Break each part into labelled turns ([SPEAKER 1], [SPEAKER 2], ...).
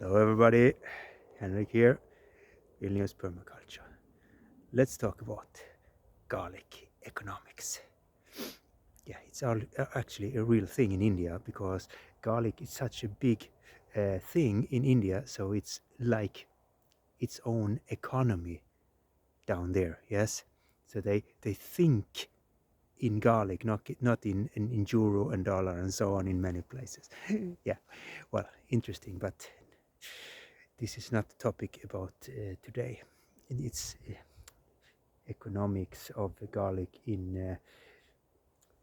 [SPEAKER 1] Hello everybody, Henrik here, Vilnius Permaculture. Let's talk about garlic economics. Yeah, it's actually a real thing in India because garlic is such a big thing in India, so it's like its own economy down there, yes? So they think in garlic, not in euro and dollar and so on in many places. Yeah, well, interesting, but this is not the topic about today. It's economics of garlic in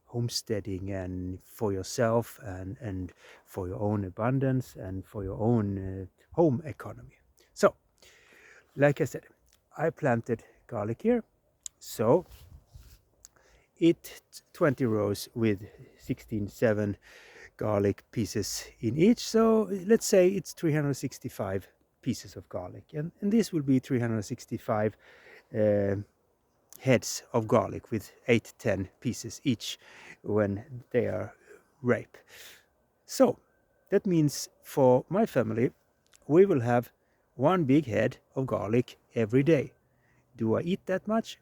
[SPEAKER 1] homesteading and for yourself and for your own abundance and for your own home economy. So, like I said, I planted garlic here. So, it 20 rows with 16, 7 garlic pieces in each. So let's say it's 365 pieces of garlic, and this will be 365 heads of garlic with 8-10 pieces each when they are ripe. So that means for my family we will have one big head of garlic every day. Do I eat that much?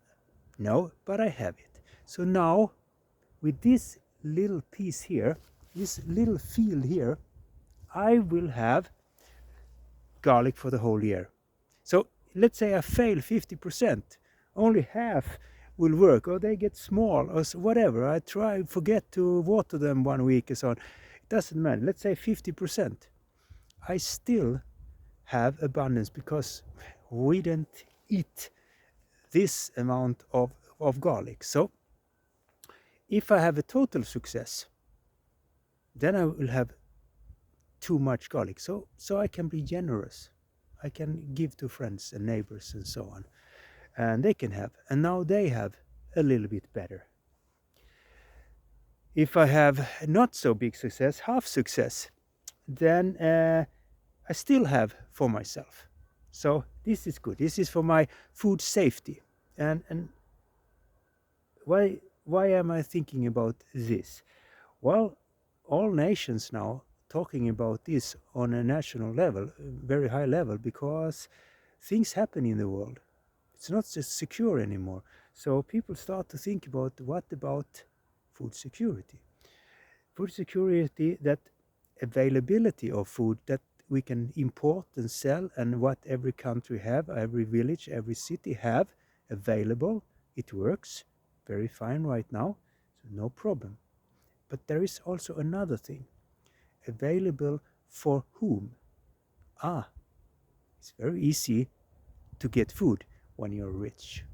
[SPEAKER 1] No, but I have it. So now with this little piece here, this little field here, I will have garlic for the whole year. So let's say I fail 50%, only half will work, or they get small, or whatever. I forget to water them 1 week or so on. It doesn't matter. Let's say 50%. I still have abundance because we didn't eat this amount of garlic. So if I have a total success, then I will have too much garlic. So I can be generous. I can give to friends and neighbors and so on. And they can have. And now they have a little bit better. If I have not so big success, half success, then I still have for myself. So this is good. This is for my food safety. And why am I thinking about this? Well, all nations now talking about this on a national level, very high level, because things happen in the world. It's not just secure anymore. So people start to think about what about food security? Food security, that availability of food that we can import and sell, and what every country have, every village, every city have available. It works very fine right now, so no problem. But there is also another thing. Available for whom? It's very easy to get food when you're rich.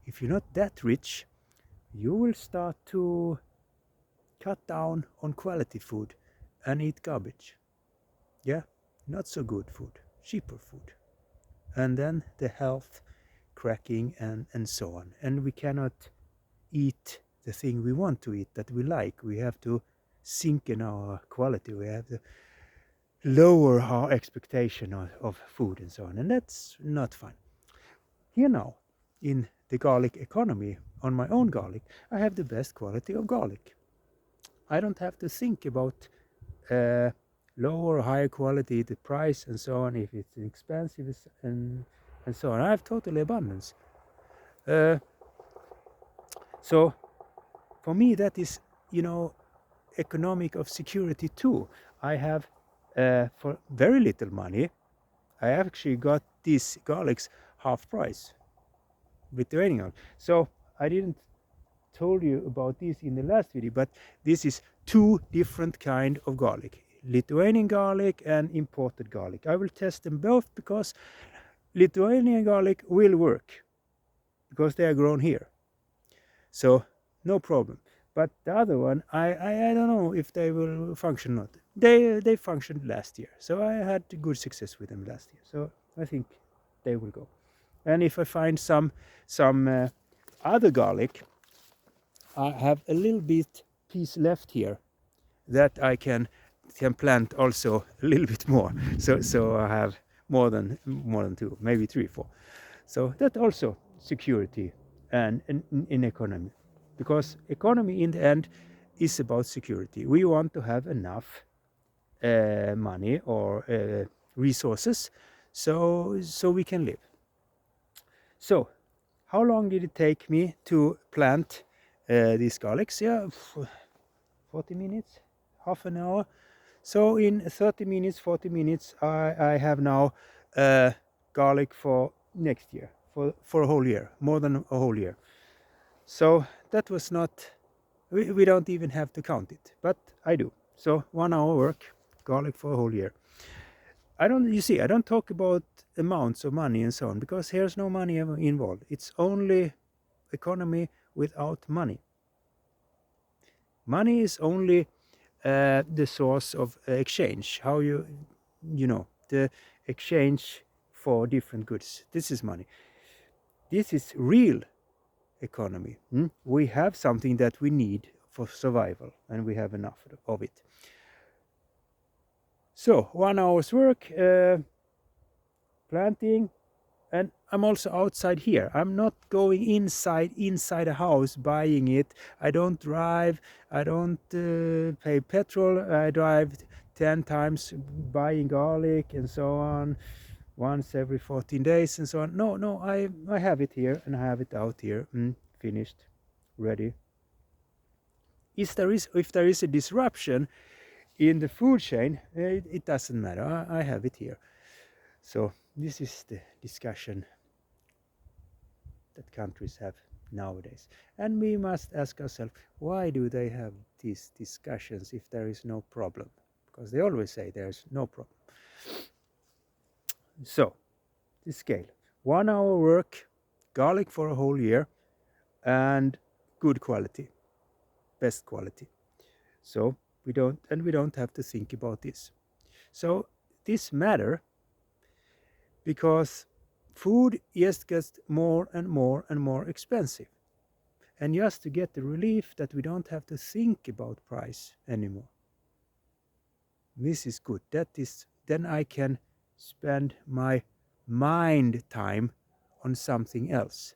[SPEAKER 1] If you're not that rich, you will start to cut down on quality food and eat garbage. Yeah, not so good food, cheaper food. And then the health cracking and so on. And we cannot eat the thing we want to eat, that we like. We have to sink in our quality. We have to lower our expectation of food and so on. And that's not fun. Here now, in the garlic economy, on my own garlic, I have the best quality of garlic. I don't have to think about lower or higher quality, the price and so on, if it's expensive and so on. I have total abundance. So for me that is, economic of security too. I have for very little money, I actually got these garlics half price with the raining on. So I didn't told you about this in the last video, but this is two different kind of garlic: Lithuanian garlic and imported garlic. I will test them both because Lithuanian garlic will work because they are grown here, so no problem. But the other one, I don't know if they will function or not. They functioned last year, so I had good success with them last year, so I think they will go. And if I find some other garlic, I have a little bit piece left here that I can plant also a little bit more. So I have more than two, maybe 3, 4. So that also security and in economy, because economy in the end is about security. We want to have enough money or resources, so we can live. So how long did it take me to plant these garlics? Yeah, 40 minutes, half an hour. So in 30 minutes, 40 minutes, I have now garlic for next year, for a whole year, more than a whole year. So that was not, we don't even have to count it, but I do. So 1 hour work, garlic for a whole year. I don't talk about amounts of money and so on, because here's no money ever involved. It's only economy without money. Money is only the source of exchange. How you know, the exchange for different goods. This is money. This is real economy. We have something that we need for survival, and we have enough of it. So 1 hour's work, planting, and I'm also outside here. I'm not going inside a house buying it. I don't drive. I don't pay petrol. I drive 10 times buying garlic and so on, once every 14 days and so on. No, I have it here and I have it out here, finished, ready. If there is a disruption in the food chain, it doesn't matter. I have it here. So this is the discussion that countries have nowadays. And we must ask ourselves, why do they have these discussions if there is no problem? Because they always say there's no problem. So, the scale. 1 hour work, garlic for a whole year, and good quality, best quality. So we don't have to think about this. So this matter because food just gets more and more and more expensive. And just to get the relief that we don't have to think about price anymore. This is good. Then I can spend my mind time on something else.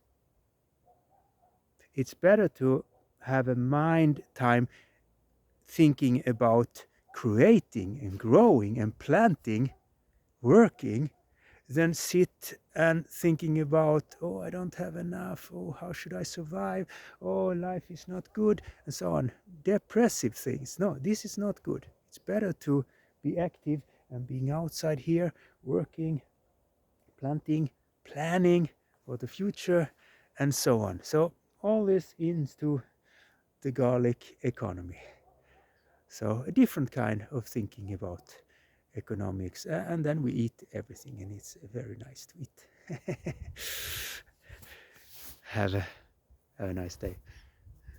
[SPEAKER 1] It's better to have a mind time thinking about creating and growing and planting, working, than sit and thinking about, oh, I don't have enough, oh, how should I survive, oh, life is not good, and so on. Depressive things. No, this is not good. It's better to be active and being outside here, working, planting, planning for the future, and so on. So all this into the garlic economy. So a different kind of thinking about economics, and then we eat everything, and it's very nice to eat. Have a nice day.